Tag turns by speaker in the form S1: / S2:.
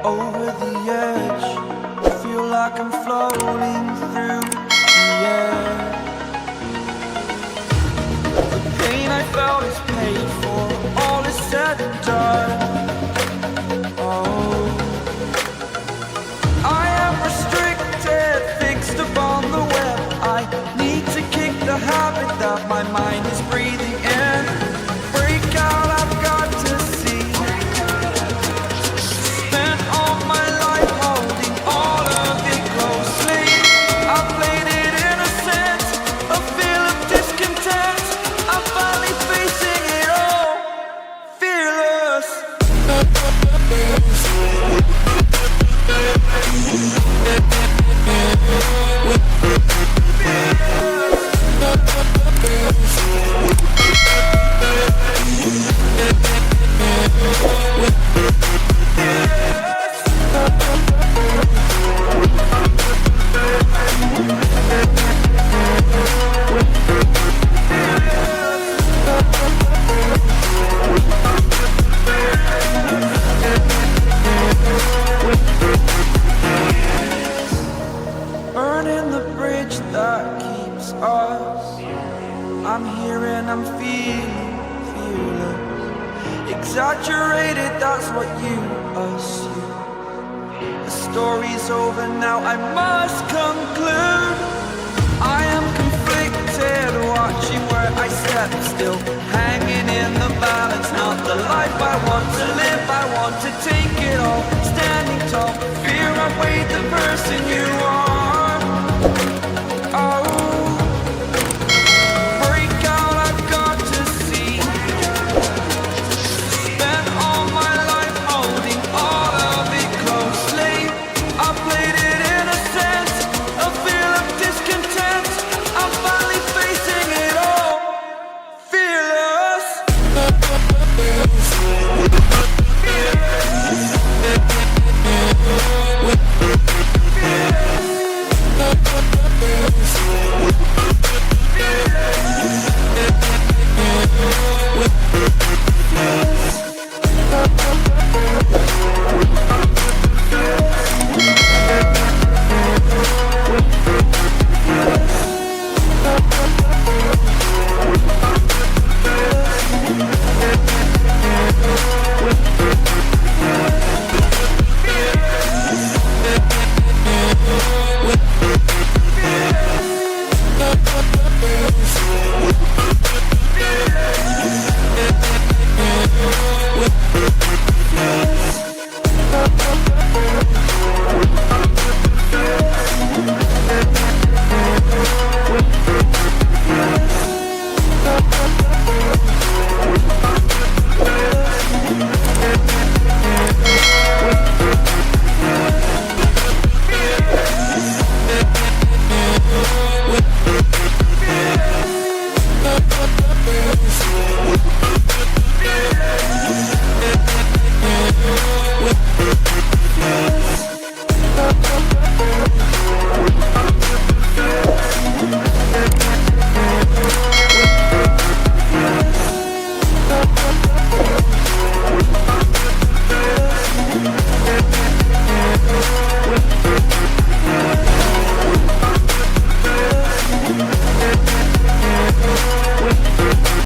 S1: over the edge. I feel like I'm floating through the air. The pain I felt is paid for, all is said and done. Oh, I am restricted, fixed upon the web. I need to kick the habit that my mind is breathing in. Break out, I've got to see. Spent all my life holding all of it closely. I played it innocent, a feel of discontent. I'm finally facing it all, fearless. Burning the bridge that keeps us. I'm here and I'm feeling fearless. Exaggerated, that's what you assume. The story's over now, I must conclude. I am conflicted, watching where I step still, hanging in the balance. Not the life I want to live, I want to take it all. Standing tall, fear I weighed the person you are.